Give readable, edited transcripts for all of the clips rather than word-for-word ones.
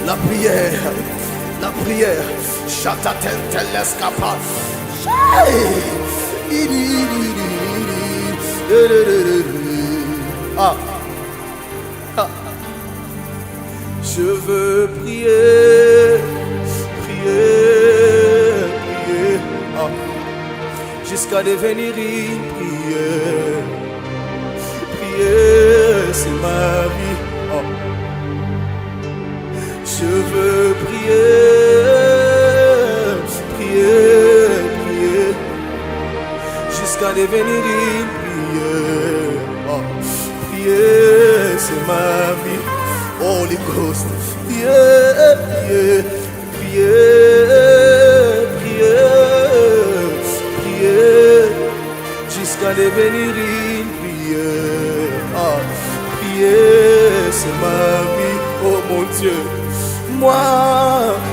La prière, la prière, chataten l'escapa. Ah, ah. Je veux prier, prier, prier, ah, jusqu'à devenir une prière. Prier, c'est ma vie. Ah. Je veux prier, prier, prier, jusqu'à devenir une prière. Oh, prier, c'est ma vie. Holy Ghost, prier, prier, prier, prier, prier, jusqu'à devenir une prière. Oh, prier, c'est ma vie. Oh mon Dieu. Moi,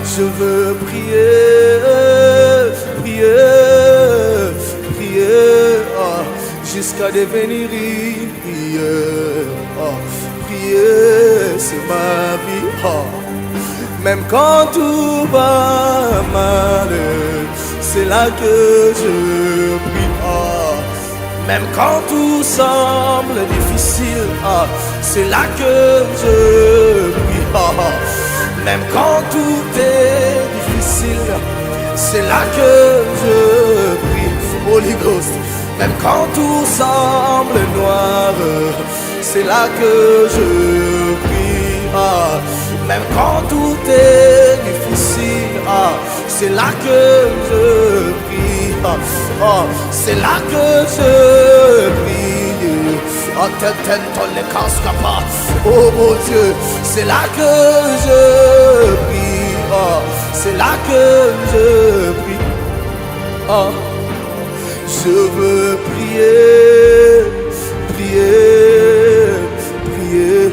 je veux prier, prier, prier, oh, jusqu'à devenir une prière. Oh, prier, c'est ma vie. Oh. Même quand tout va mal, c'est là que je prie. Oh. Même quand tout semble difficile, oh, c'est là que je prie. Oh. Même quand tout est difficile, c'est là que je prie. Holy Ghost. Même quand tout semble noir, c'est là que je prie. Ah. Même quand tout est difficile, ah, c'est là que je prie. Ah. Ah. C'est là que je prie. Oh mon Dieu, c'est là que je prie. Oh, c'est là que je prie. Oh, je veux prier, prier, prier,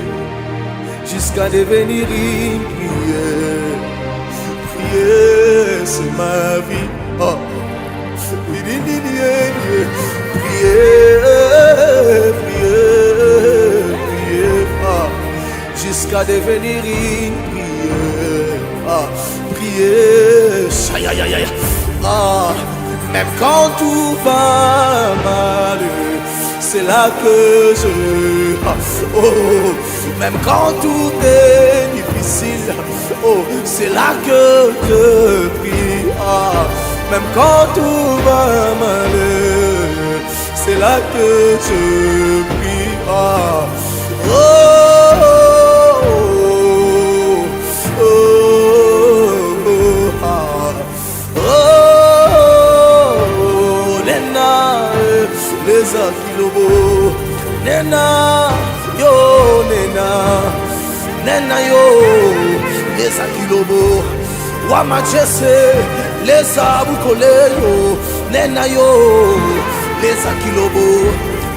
jusqu'à devenir une prière. Prier, c'est ma vie. Oh, prier, jusqu'à devenir une prière. Ah, prier, ah, même quand tout va mal, c'est là que je, ah, oh, même quand tout est difficile, oh, c'est là que je prie. Ah, même quand tout va mal, c'est là que je prie. Ah, oh, Neza kilobo, nena yo, nena yo, Neza kilobo, wama jese, leza bukole yo, nena yo, Neza kilobo,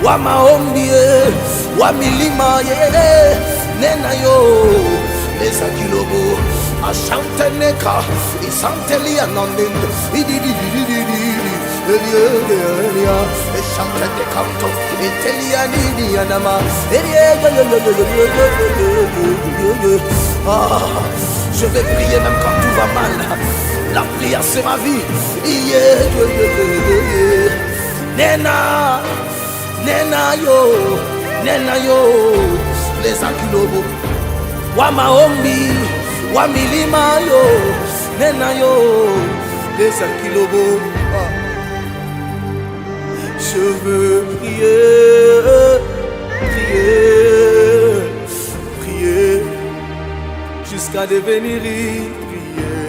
wama ombie, wamilima ye, nena yo, Neza kilobo, ashante neka, isanteli anonde, je vais prier même quand tout va mal. La prière c'est ma vie. Nena, nena yo, les akilobo, wama ombi, wamilima yo, nena yo, les akilobo. Je veux prier, prier, prier, jusqu'à devenir une prière.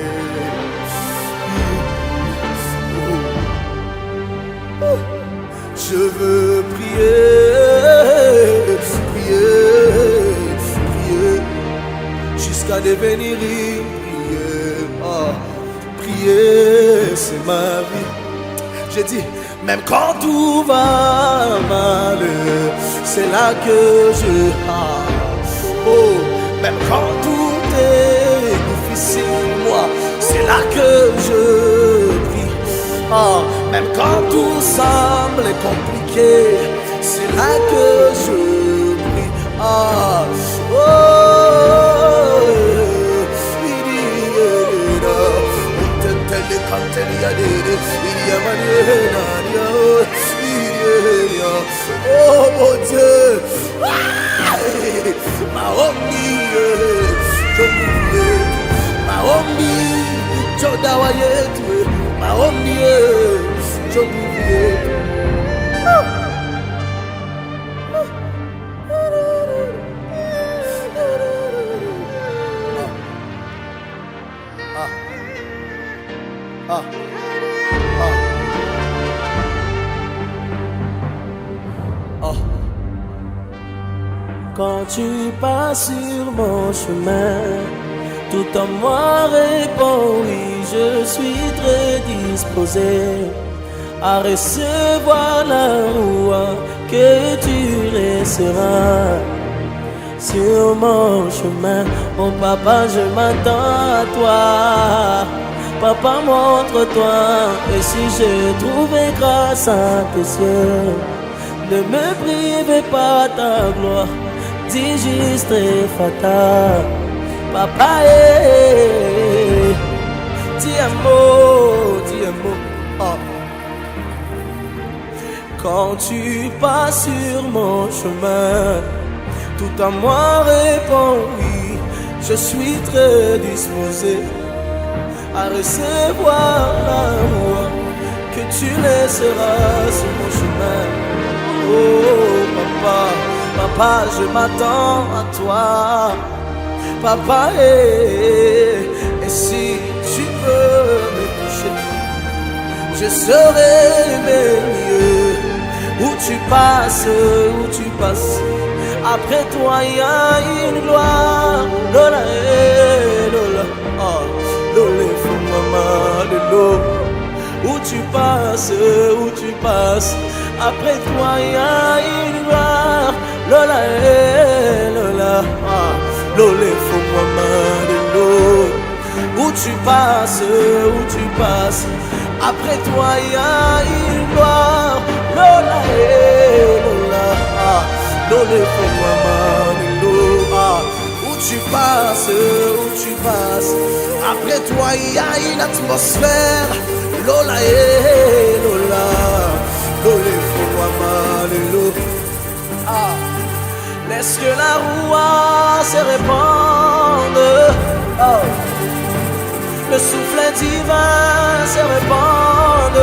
Je veux prier, prier, prier, jusqu'à devenir une prière. Ah, prier, c'est ma vie. J'ai dit, même quand tout va mal, c'est là que je oh, même quand tout est difficile, moi, c'est là que je Ah, même quand tout semble compliqué, c'est là que je prie. Ah, oh, oh mon Dieu, Maombi, Maombi, Jodawayetu, Maombi, Jobuyetu. Ah, ah, ah. Quand tu passes sur mon chemin, tout en moi répond oui, je suis très disposé à recevoir la roi que tu laisseras sur mon chemin. Mon papa, je m'attends à toi. Papa, montre-toi, et si j'ai trouvé grâce à tes yeux, ne me privez pas ta gloire, dis juste et fatal. Papa, ti amo. Ah. Quand tu passes sur mon chemin, tout en moi répond oui, je suis très disposé à recevoir l'amour que tu laisseras sur mon chemin. Oh papa, papa, je m'attends à toi. Papa, et si tu peux me toucher, je serai mieux. Où tu passes, après toi il y a une gloire. Lola, Lola, oh, Lola, fais-moi mal, Lola. Où tu passes, après toi il y a une gloire. Lola, Lola, ah, Lola, fais-moi mal, Lola. Où tu passes, après toi il y a une gloire. Lola, Lola, ah, Lola, fais-moi mal, Lola. Où tu passes, après toi il y a une atmosphère. Lola, Lola, Lola, fais-moi mal, Lola. Ah, laisse que la roue se répande. Oh. Le souffle divin se répande.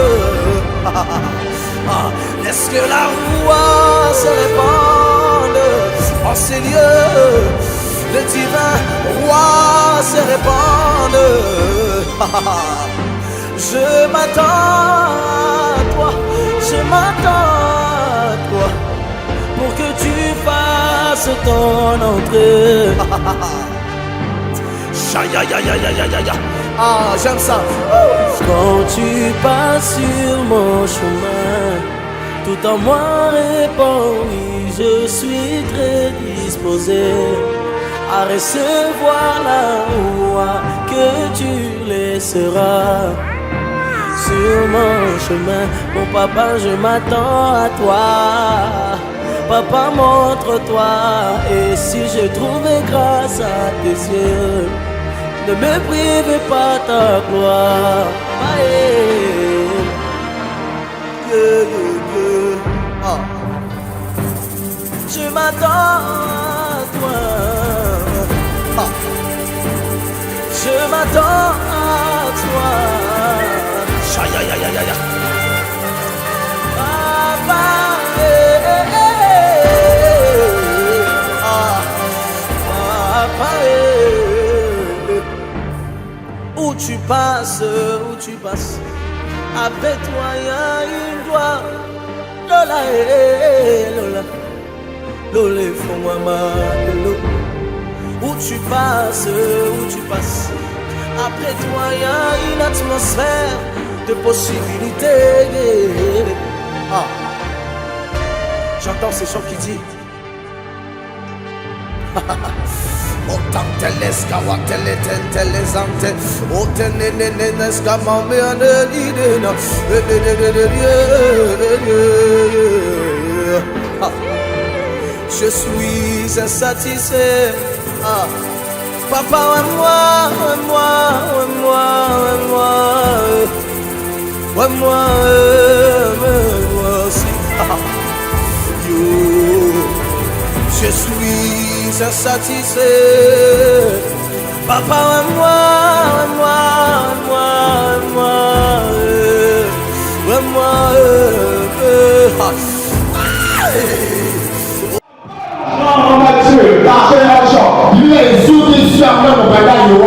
Ah, laisse que la roue se répande en ces lieux. Le divin roi se répande. Je m'attends à toi, pour que tu fasses ton entrée. Ah, j'aime ça. Quand tu passes sur mon chemin, tout en moi répond oui, je suis très disposé à recevoir la roi que tu laisseras sur mon chemin. Mon papa, je m'attends à toi. Papa, montre-toi, et si je trouvais grâce à tes yeux, ne me privez pas ta gloire. Ah. Je m'attends à toi. Ah. Je m'attends à toi. Papa, papa, où tu passes, avec toi il y a une gloire. Lola, Lola, Lola, fais-moi mal, Lola. Où tu passes, après toi il y a une atmosphère de possibilités. Ah, j'entends ces chants qui disent Otanteleska wateletenteleante. Oteneneneska mameanedidena. Je suis insatisfait. Papa, moi aussi. Je suis insatisfait. Papa, moi.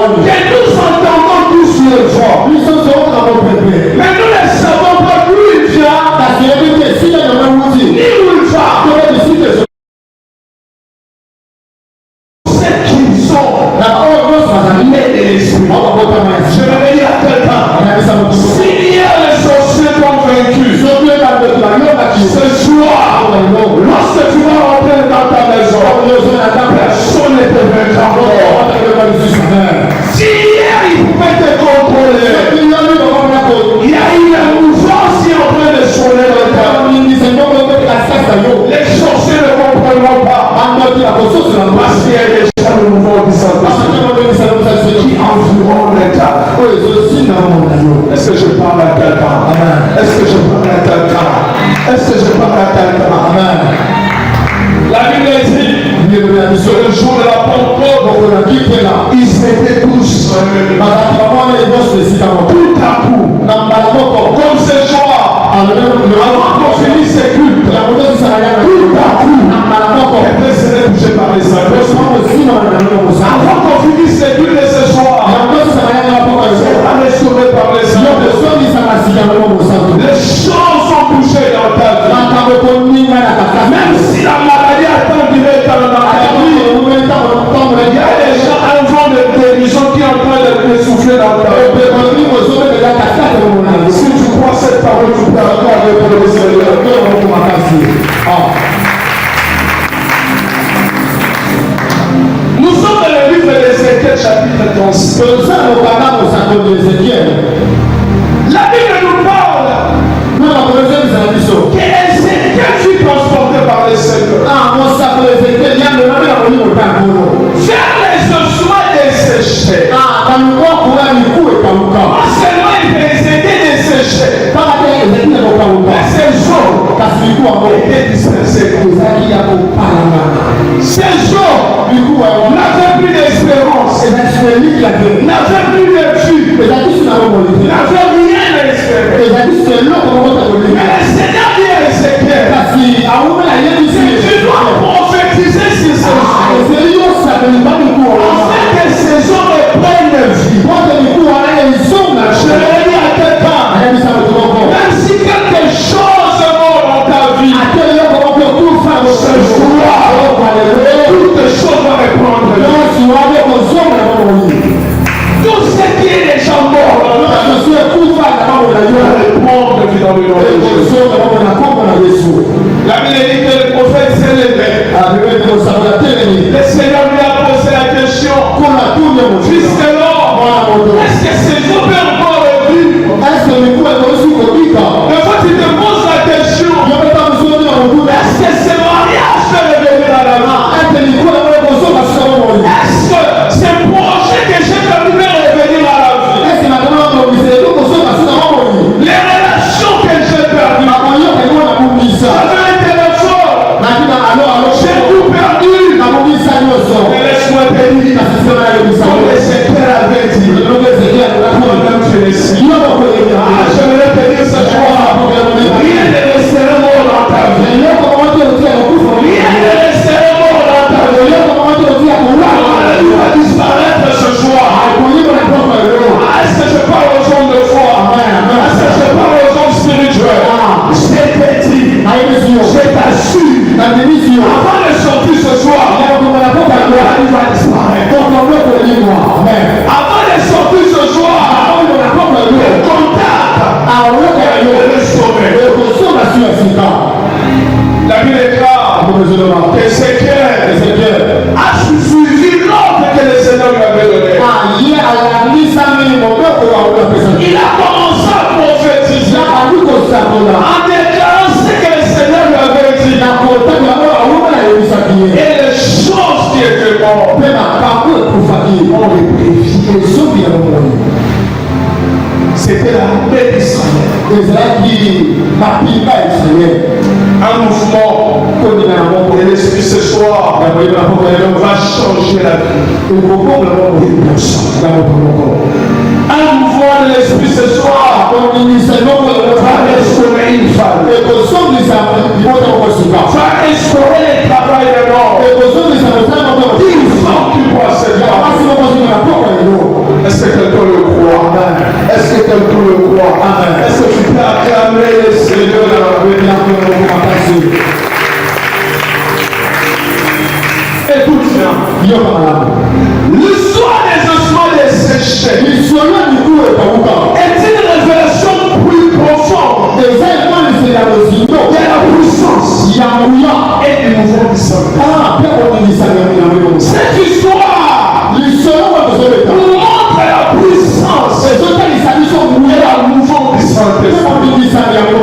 Que nous entendons tous le vent. Mais nous ne savons pas d'où il vient, ni où il va. C'est qu'ils sont nés de l'esprit. Je vais dire à quelqu'un, s'il y a les sorciers convaincus, ce soir, lorsque tu vas rentrer dans ta maison, personne ne te verra encore. Si hier il pouvait te contrôler, il y a une mouvance qui est en train de sonner dans le cœur. Les sorciers ne comprendront pas. Parce qu'il y a des gens de mouvement qui environnent l'État. Est-ce que je parle à quelqu'un? Est-ce que je parle à quelqu'un? Est-ce que je parle à quelqu'un? La Bible dit, sur le jour de la Pentecôte, ils étaient tous tout à coup, comme ce soir, avant qu'on finisse ces cultes, tout à coup, était serré touché par les saints. Avant qu'on finisse ces cultes de ce soir, c'est pas restauré par les saints. Les choses sont touchées dans ta vie. Même si la maladie a tant duré dans ta vie, il y a des gens avant de guérison qui sont en train de souffler dans ta vie. Si tu crois cette parole, tu peux encore aller pour le Seigneur. Nous sommes dans le livre d'Ézéchiel, chapitre 11. La Bible nous parle que Ézéchiel fut transporté par le Seigneur vers les ossements desséchés. Non seulement il présentait desséchés, mais ces eaux étaient dispersées. Ces eaux n'avaient plus d'espérance, n'avaient plus de vue, n'avaient rien à espérer. Mais le Seigneur dit à Ézéchiel, tu dois prophétiser sur ces eaux, afin que ces eaux reprennent vie. Je vais dire à quelqu'un, même si quelque chose est mort dans ta vie, ce soir, toutes les choses vont reprendre vie. Tout ce qui est déjà mort dans ta vie, va reprendre vie dans le nom de Jésus. La Bible dit que le prophète s'est levé. Le Seigneur lui a posé la question, jusqu'alors, est-ce que ces eaux peuvent encore revivre? Mais quand tu te poses la question, est-ce que ce mariage peut revenir à la main? Est-ce que ce projet que j'ai permis de revenir à la vie? Les relations que j'ai perdues, avec un téléphone, j'ai tout perdu. C'était l'armée d'Israël. Un mouvement de l'esprit ce soir va changer la vie. Un mouvement de l'esprit ce soir va restaurer une femme. Va restaurer le travail de l'homme. Une femme qui croit Seigneur. Est-ce que quelqu'un le croit? Est-ce que quelqu'un le croit? Est-ce que tu peux acclamer le Seigneur? Écoute bien. L'histoire des ossements desséchés est une révélation plus profonde de la puissance et du mouvement du Saint-Esprit. Cette histoire nous montre la puissance et le mouvement du Saint-Esprit.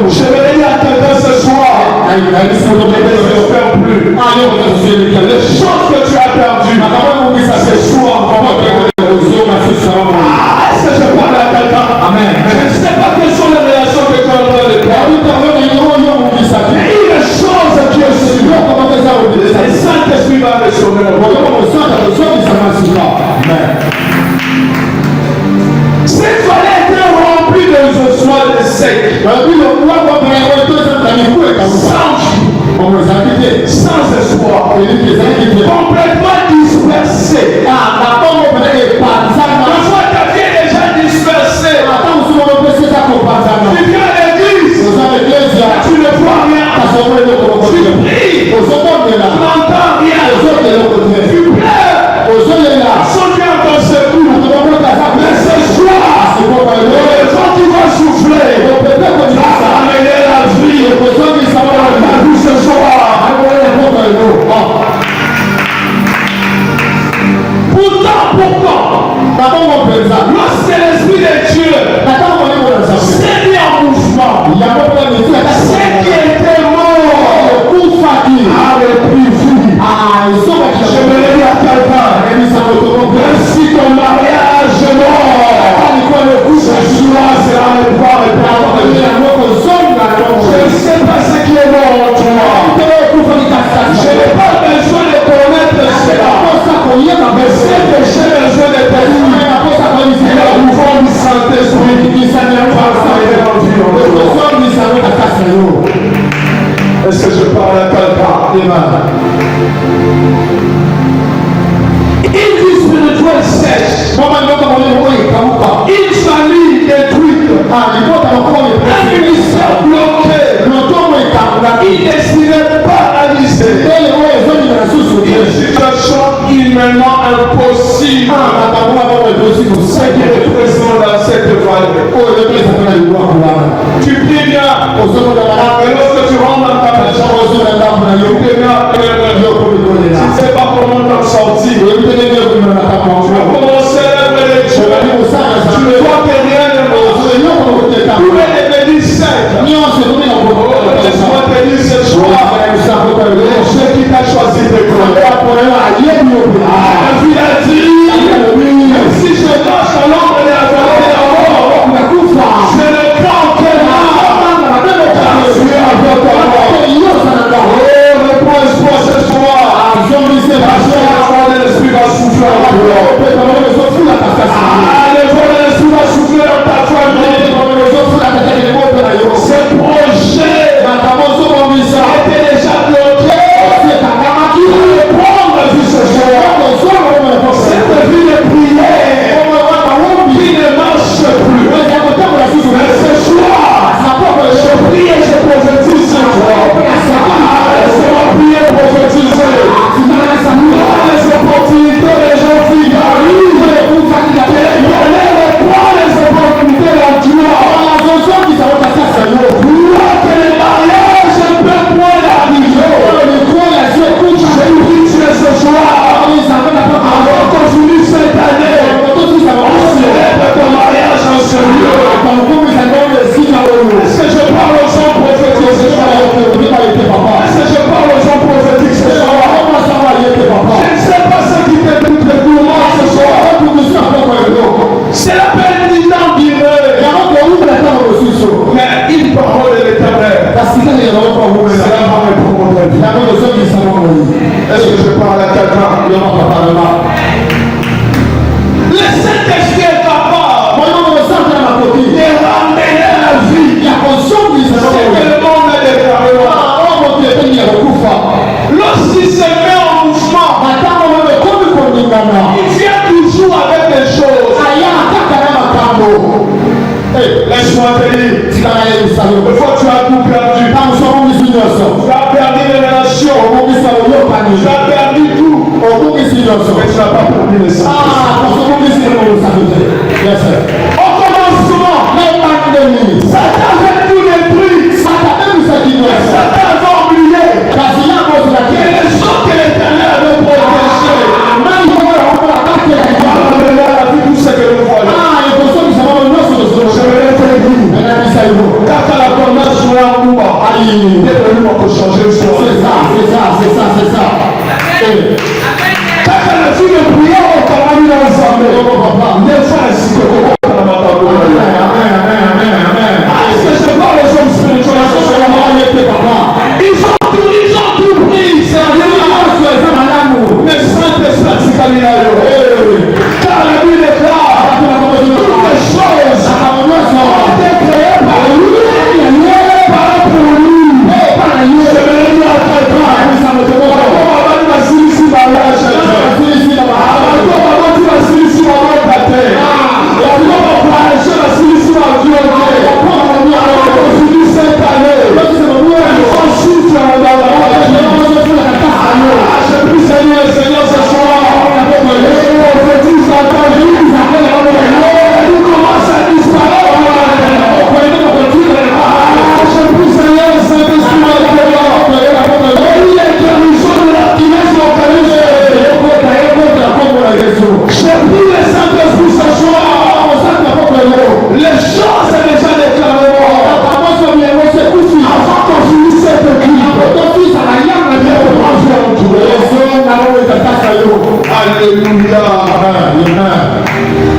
Je vais dire à quelqu'un ce soir, ne désespère plus. Les choses que tu as perdues, ce soir, est-ce que je parle à quelqu'un? Amen. Je ne sais pas quelles sont les réactions que tu as en train de perdre. Mais il y a des choses qui sont sûres. Le Saint-Esprit va restaurer le monde. Cette vallée était remplie de ossements de secs. Sans espoir, complètement dispersé. Parfois ta vie est déjà dispersée. Tu viens à l'église, tu ne vois rien. Tu pries, tu n'entends rien. Tu pleures, sans Dieu en ton secours. Mais ce soir, le vent qui va souffler va amener la vie. La vie ce soir. Pourtant, lorsque l'Esprit de Dieu s'est mis en mouvement, ce qui était mort a repris vie. Je me l'ai dit à quelqu'un, ainsi ton mariage est mort, ce soir sera le pouvoir et je ne sais pas ce qui est mort en toi. Je n'ai pas besoin de connaître cela. Mais c'est que j'ai besoin de personnes. Et le mouvement du Saint-Esprit va s'arriver en vie. Est-ce que je parle à quelqu'un? Une vie spirituelle sèche. Une famille détruite. Un ministère bloqué. Il ne décidait pas à lycée. Une situation humainement impossible. Ce qui est présent dans cette vallée. Tu pries bien. Et lorsque tu rentres dans ta maison, tu pries bien. Tu ne sais pas comment t'en sortir. Tu vas commencer à lever les yeux. Tu ne vois que rien ne marche. Tous les bénis secs. Laisse-moi te dire ce soir. Dieu qui t'a choisi de toi. Il a dit, si je marche à l'ombre de la vallée de la mort, je ne crains aucun mal. Car je suis avec toi. Oh, reprends espoir te dire. Des fois tu as tout perdu. Tu as perdu les relations. Tu as perdu tout. Mais tu n'as pas perdu les saints. Au commencement, Satan avait tout détruit. Satan avait oublié que les gens que l'Éternel avait protégés. On a vu tout ce que nous voyons. Je vais te dire. Quand la promesse jouait en nous, il est venu pour changer le soir. C'est ça. Quand on a vu le prière, on t'a mis dans l'assemblée. Les frères, si tu comprends la matin. Est-ce que je vois les hommes spirituels? Ils ont tout pris, sérieux. Mais Saint-Esprit, c'est comme il a eu. Car la Bible déclare toutes les choses ont été créées par lui, par pour lui. Je vais le dire à quelqu'un. Alléluia.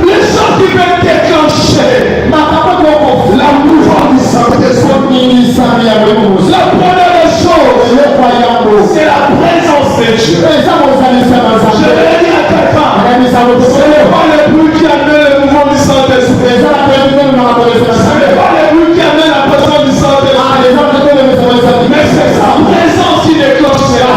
Les gens qui veulent déclencher la mouvance du Saint-Esprit. La première des choses, c'est la présence de Dieu. Je vais dire à quelqu'un, ce n'est pas le bruit qui amène le mouvement du Saint-Esprit. Ce n'est pas le bruit qui amène la présence du Saint-Esprit. Mais c'est sa présence qui déclenche cela.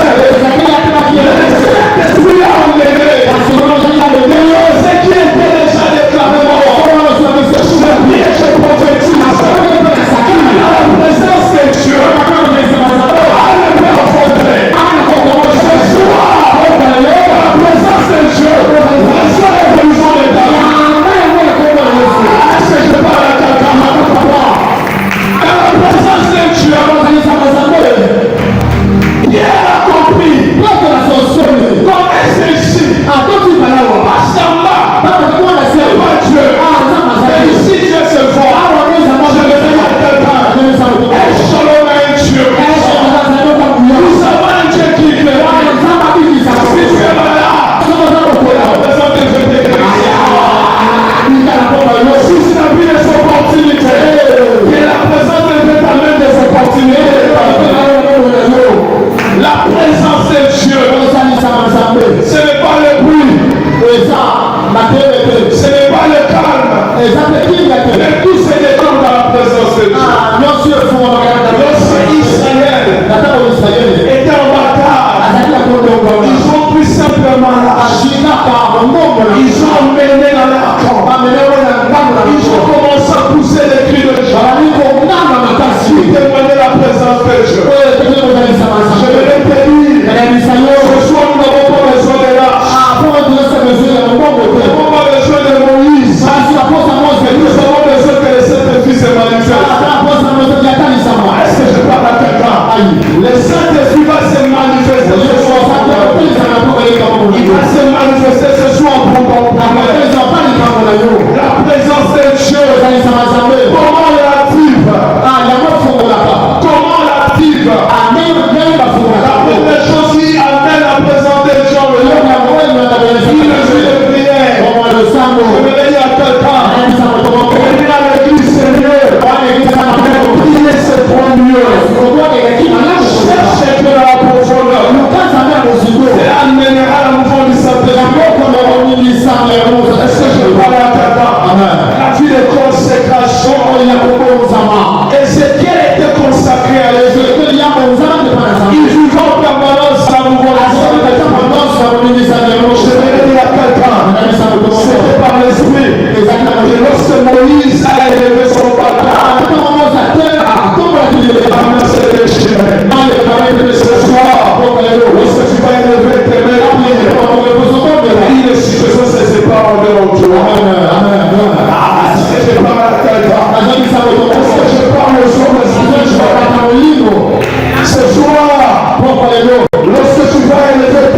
C'est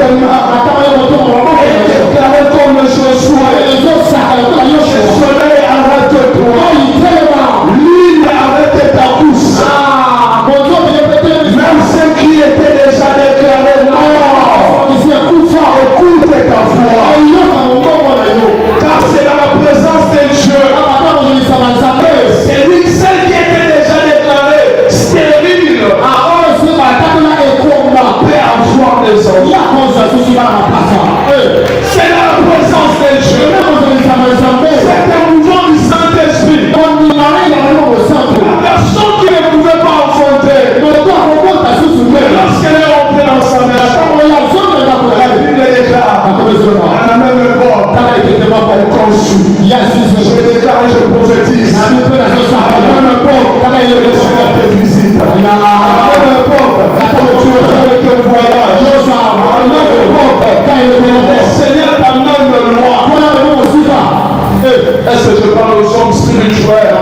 tes mains et déclarer comme Joshua. Le soleil arrête-toi. Lune arrête ta pousse. Même ceux qui étaient déjà déclarés morts, écoute ta voix. Car c'est dans la présence de Dieu. C'est lui seul qui était déjà déclaré stérile. Peut avoir des enfants. C'est dans la présence de Dieu. C'est un mouvement du Saint-Esprit. La personne qui ne pouvait pas enfanter, lorsqu'elle est rentrée dans sa mère, la Bible déclare, à la même époque, elle conçut. Je déclare et je prophétise. À la même époque, le Seigneur te visite. À la même époque, tu es avec le voyage. À la même époque, le Seigneur t'amène de loin. Est-ce que je parle aux hommes spirituels?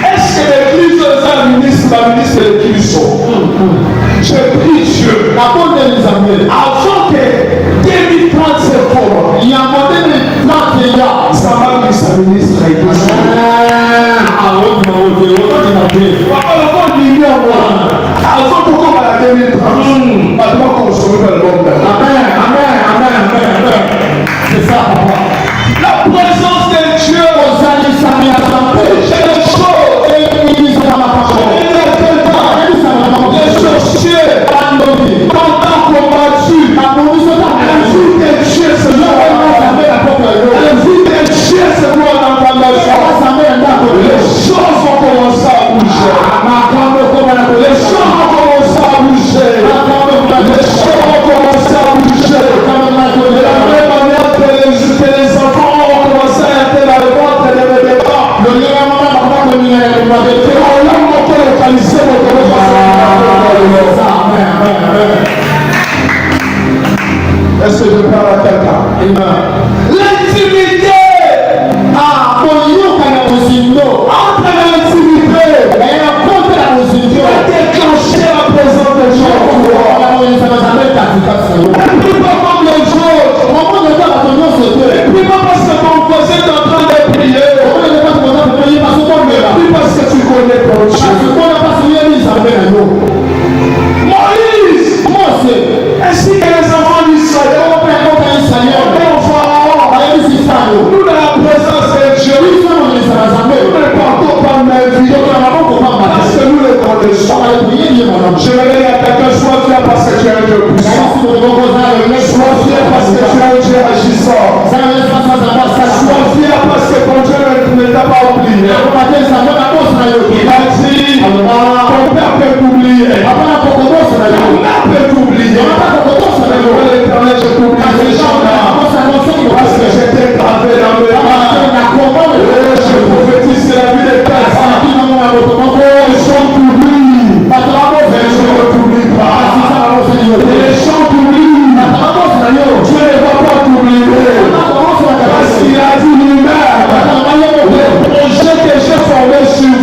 Est-ce que l'église est un ministre, la ministre de l'église? Je prie Dieu avant que 2030 se forme. Ça va lui sa ministre et tout ça. C'est ça, papa. La présence de Dieu j'ai des choses. Les sorciers pendant combattu. La vie de Dieu se voit. La vie de Dieu se voit dans ta maison. Les choses vont commencer à bouger. Les choses vont commencer à bouger. Les choses vont commencer à bouger. De la même manière que les enfants ont commencé à entrer dans le ventre de mes départ. Et on l'a monté localisé Est-ce que je parle à quelqu'un? L'intimité. Entre l'intimité va déclencher la présence de Dieu. Et puis pas comme les autres. Et puis pas parce que ton voisin est en train de prier. Et puis parce que tu connais ton Dieu. Moïse, ainsi que les enfants d'Israël, nous dans la présence de Dieu, nous ne partons pas de ma vie parce que nous les connaissons. Je vais dire à quelqu'un, sois fier parce que tu es un Dieu puissant. Sois fier parce que tu es un Dieu agissant. Sois fier parce que ton Dieu ne t'a pas oublié. Il a dit, ton père peut t'oublier. Ta mère peut t'oublier. L'Éternel, je t'oublie jamais. Parce que j'étais gravé dans mes mains. Je prophétise la vie des personnes. Les gens t'oublient. Mais je ne t'oublie pas. Les gens t'oublient. Dieu ne va pas t'oublier. Parce qu'il a dit lui-même, les projets que j'ai formés sur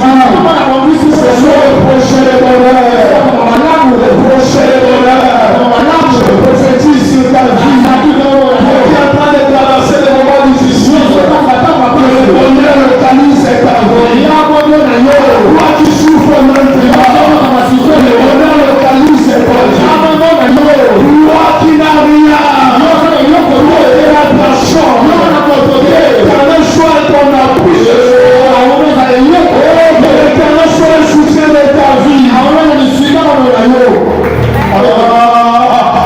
vous, ce sont les projets de bonheur. Les projets de bonheur. Je prophétise sur ta vie. Tu es en train de traverser des moments difficiles. Le bonheur localise ta vie. Toi qui souffres maintenant, le bonheur localise ta vie. Toi qui n'as rien, l'éternel soit ton appui. L'éternel soit le soutien de ta vie.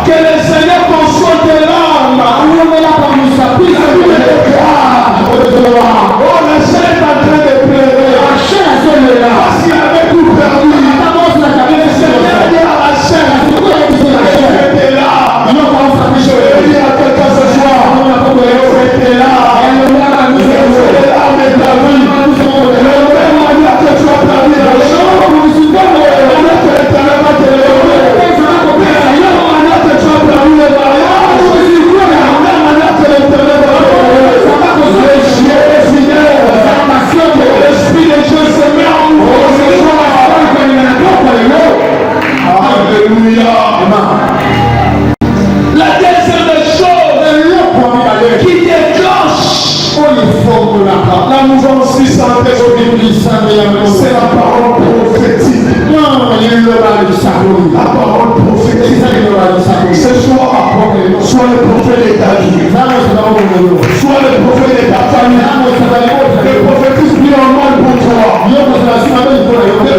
Que le Seigneur conçoit tes larmes. Oh, la chair est en train de pleurer. Parce qu'il avait tout perdu. Le Seigneur dit à la chair, c'était là. Je vais dire à quelqu'un ce soir, c'était là. C'est les larmes de ta vie. Le même manière que tu as perdu l'argent, la manière que l'Éternel va te lever. La même manière que tu as perdu le mariage, la même manière que l'Éternel va te lever. Les chiens, les fidèles, l'Esprit de Dieu se met en nous. Alléluia. La mouvance puissante des Bibles, c'est la parole prophétique. La parole prophétique. Ce soir, soit le prophète de ta vie, soit le prophète de ta famille. Le prophétisme prie en mal pour toi. Le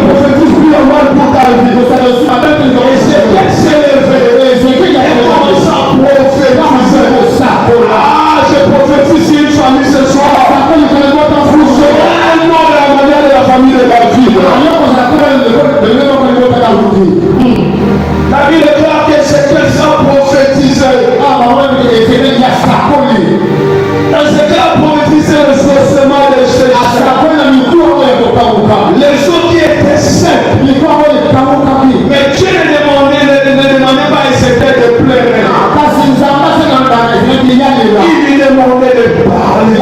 prophétisme prie en mal pour ta vie. Et c'est élevé. Et commence à prophétiser. Ah, je prophétise une famille ce soir. Vous serez un nom de la manière de la famille de David. La Bible déclare que c'est que ça prophétisé. C'est qu'à prophétiser le sorcement des chrétiens. Les gens qui étaient saints. Mais Dieu ne demandait pas et c'était de plaire. Il lui demandait de parler.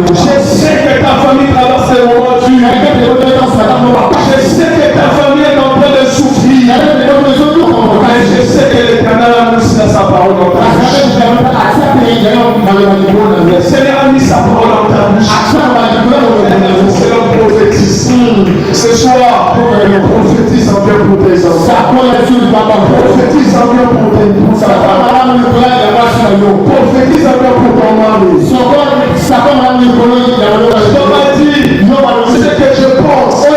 Je sais que ta famille traverse des moments durs. Je sais que ta famille est en train de souffrir. Mais je sais que l'Éternel a mis sa parole dans ta bouche. Le Seigneur a mis sa parole dans ta bouche. C'est le prophétisme. Ce soir, prophétise en bien pour tes enfants. Prophétise en bien pour tes enfants. Prophétise en bien pour ton mari. Comme a dit, c'est que je pense. C'est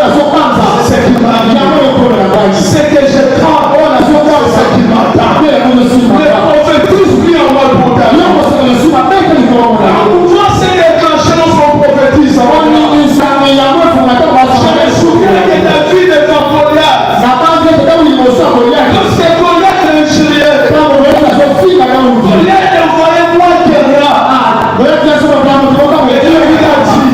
ce qui m'arrive. C'est que je crains. C'est ce qui m'attend. Le prophétisme prie en mal pour ta vie. Pourquoi c'est déclenché dans son prophétisme? Je me souviens que David est en Goliath. Lorsque Goliath est injurié, Goliath envoyait moi guerrier. Et Dieu lui a dit,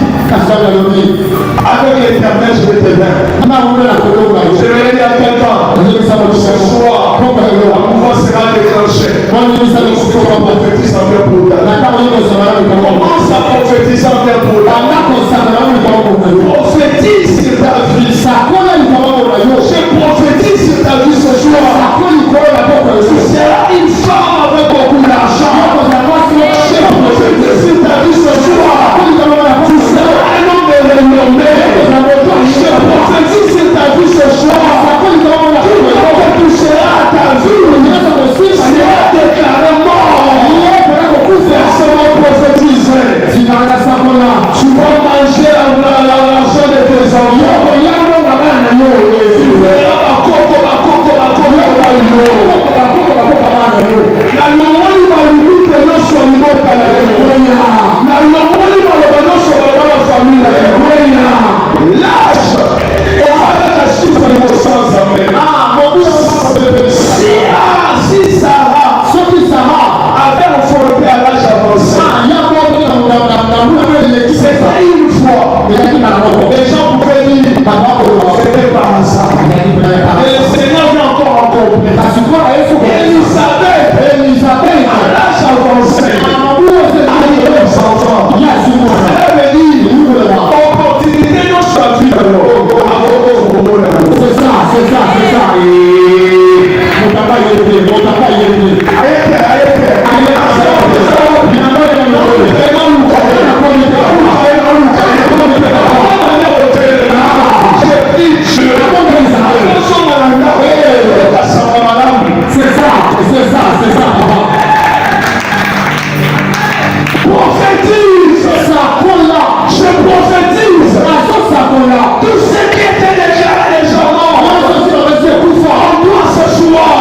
avec l'Éternel je vais te vaincre. Je vais dire à quelqu'un, ce soir, la mouvance sera déclenchée. Prophétise en bien pour ta vie. Commence à prophétiser en bien pour ta vie. Prophétise sur ta vie. Je prophétise sur ta vie ce soir. Tu seras une femme avec beaucoup d'argent. Je prophétise sur ta vie ce soir. Tu seras un homme de renommée. Je prophétise sur ta vie ce soir. Tu seras à ta vie. Tu seras déclaré mort. Laisse-moi prophétiser. Tu vas manger l'argent de tes enfants. Si Sarah avait enfanté à l'âge avancé, c'était une fois. Les gens pouvaient dire c'était par hasard. Et le Seigneur vient encore accomplir. Elisabeth, à l'âge avancé, a eu des enfants. Elle veut dire opportunité dans sa vie. C'est ça. Prophétise. Je prophétise. Tout ce qui était déjà les gens en toi ce soir.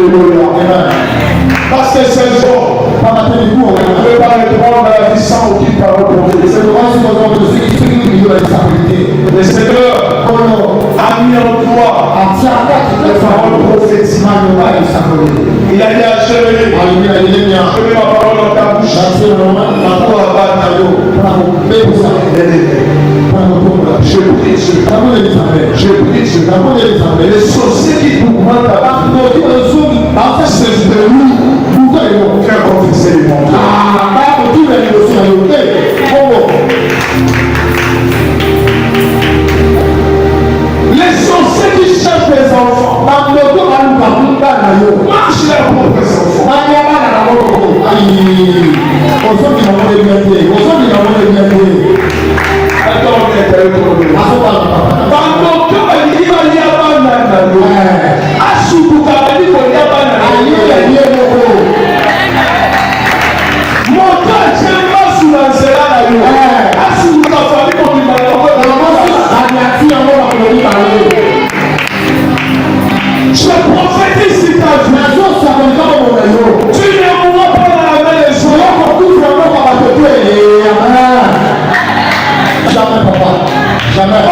Alléluia. Parce que c'est le jour. On ne peut pas répondre à la vie sans aucune parole prophétique. Le Seigneur a mis en toi les paroles prophétiques. Il a dit à Jérémie, je mets ma parole dans ta bouche. Je prie Dieu. Je prie Dieu. Les sorciers qui nous mentent là-bas, c'est de nous. Faire confesser les mondes. Les sorciers qui cherchent les enfants, marche leurs propres enfants. Je prophétise sur ta vie. Tu ne mourras pas dans la main des gens. Jamais, papa. Jamais.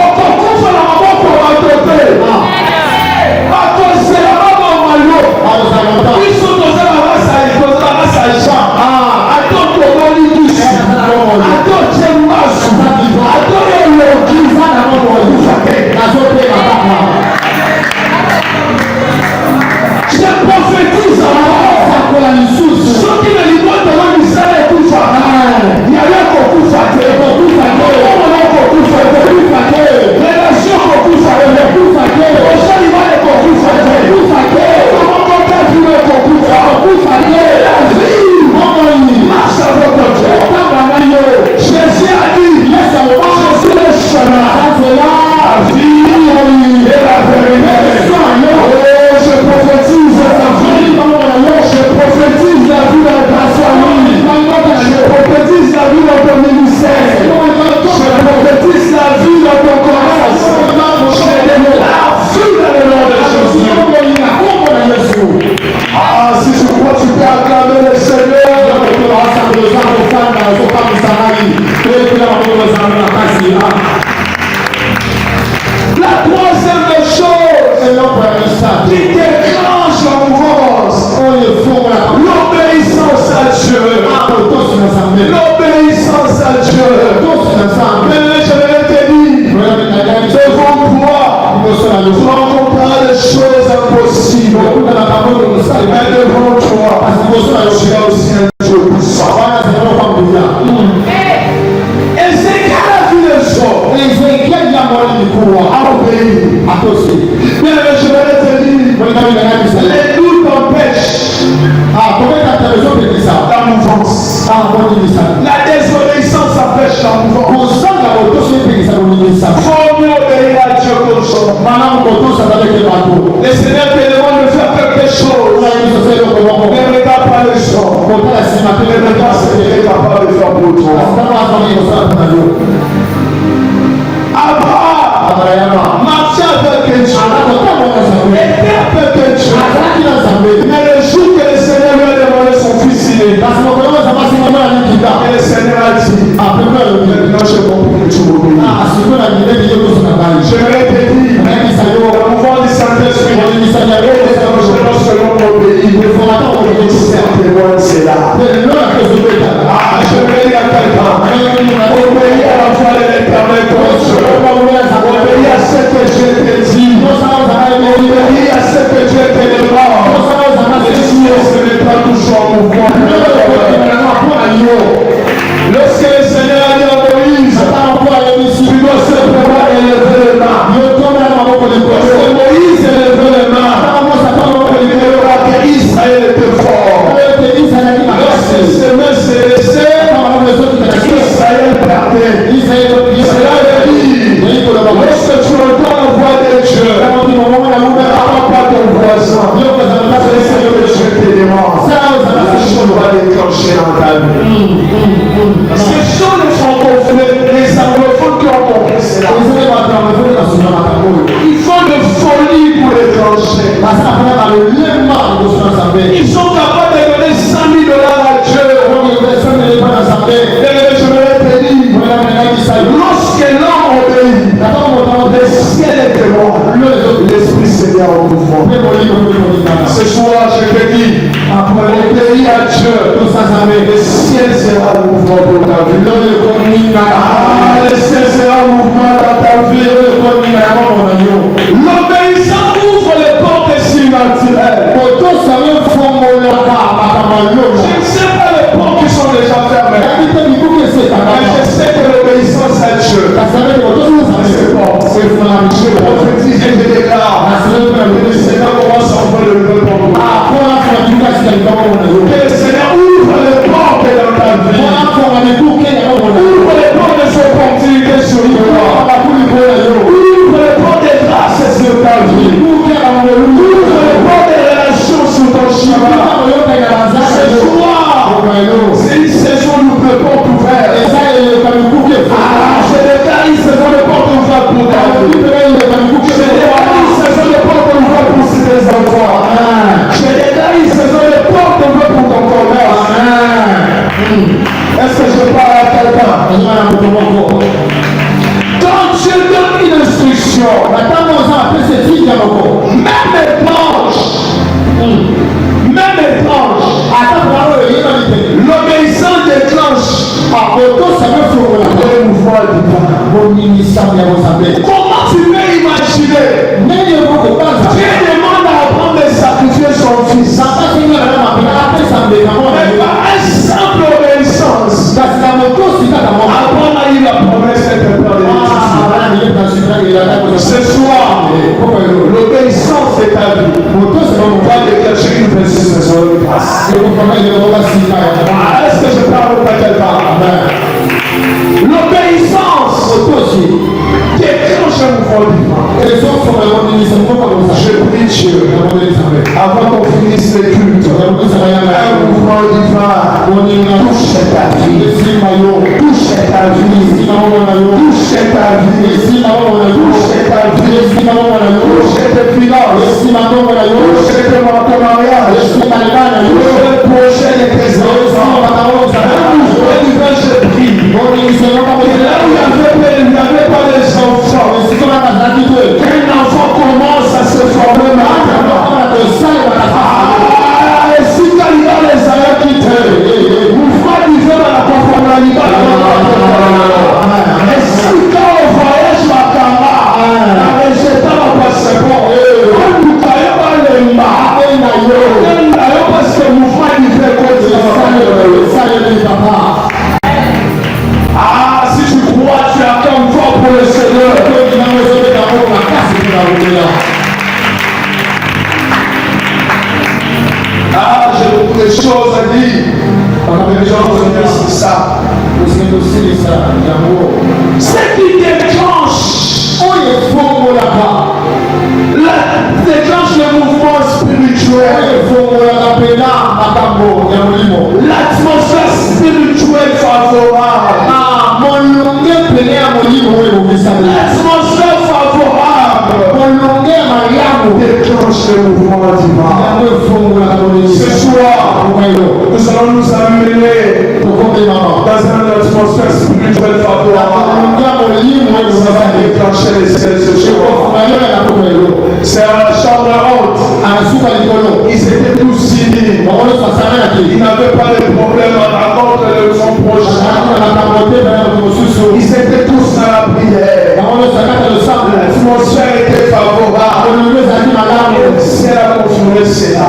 La désobéissance empêche la mouvance. Faut mieux obéir à Dieu qu'aux hommes. Le Seigneur te demande de faire quelque chose. Ne regarde pas les gens. Ne regarde pas ce qu'il est capable de faire pour toi. Abraham marchait avec Dieu. Était avec Dieu. Mais le jour que le Seigneur lui a demandé son fils, il est. Et le Seigneur a dit, maintenant j'ai compris que tu m'obéis. Je vais te dire, le mouvement du Saint-Esprit, selon m'obéir, certainement c'est là. Je vais dire à quelqu'un, obéir à la foi de l'Éternel ton Dieu. Obéis à ce que je te dis. Obéis à ce que Dieu te demande. Et si on se met pas toujours en mouvement, lorsque le Seigneur a dit à Moïse, tu dois simplement élever les mains. Lorsque Moïse élevait les mains, il verra que Israël était fort. Lorsque ses mains se laissaient, Israël perdait. Cela veut dire, lorsque tu entends la voix de Dieu, ne parle pas ton voisin. C'est ce que Dieu te demande. La chose va déclencher dans ta vie. Ce sont les francophones, les anglophones qui ont compris cela. Ils font de folie pour les trancher. Ils sont capables de donner $100,000 à Dieu. Je me répète, lorsque l'homme obéit, le ciel est témoin, l'Esprit Seigneur en mouvement. Ce soir, je te dis, obéis à Dieu, le ciel sera en mouvement pour ta vie. Le ciel sera en mouvement dans ta vie. L'obéissance ouvre les portes surnaturelles. Je ne sais pas les portes qui sont déjà fermées, mais je sais que l'obéissance à Dieu, c'est je prophétise et je déclare que le Seigneur commence à ouvrir le porte pour nous. Que le Seigneur ouvre les portes dans ta vie. Ouvre les portes de son opportunité sur toi. Ouvre les portes de grâce sur ta vie. Ouvre les portes de relations sur ton chemin. Ce soir, c'est une saison où nous pouvons ouvrir. Je déclare une saison de porte ouverte pour ta vie. Je déclare une saison de porte ouverte pour tes enfants. Je déclare une saison de porte ouverte pour ton commerce. Est-ce que je parle à quelqu'un? Quand Dieu donne une instruction, même étrange, l'obéissance déclenche le mouvement divin. Comment tu peux imaginer? Dieu demande à Abraham de sacrifier son fils. Mais par une simple obéissance, Abraham a eu la promesse d'être père de l'éternité. Ce soir, l'obéissance est ta vie. On va déclencher une version sur le grâce. Est-ce que je parle à quelqu'un? L'obéissance déclenche un mouvement divin. Je prie Dieu, avant qu'on finisse les cultes, un mouvement divin touche ta vie. Touche ta vie. Touche ta vie. Touche ta vie. Touche tes finances. Touche ton mariage. Touche le projet de tes enfants. Un mouvement divin, je prie. Et là où il n'y avait pas les enfants, qu'un enfant commence à se former maintenant. Et si Kalida les a quittés, mouvement divin dans la conformité. Et si quand on voyage Makama, en rejetant le passeport, on nous taille pas les mains. Parce que le mouvement divin continue. Si tu crois, tu as comme fort pour le Seigneur. J'ai beaucoup de choses à dire. Les gens connaissent ça. Ce qui déclenche le mouvement spirituel. L'atmosphère spirituelle favorable. L'atmosphère favorable déclenche le mouvement divin. Ce soir, nous allons nous amener dans une atmosphère spirituelle favorable. Nous allons déclencher les ciels ce soir. C'est à la chambre haute. Ils étaient tous unis. Ils n'avaient pas de problème à contre son prochain. Ils étaient tous dans la prière. L'atmosphère était favorable. Le ciel a confirmé cela.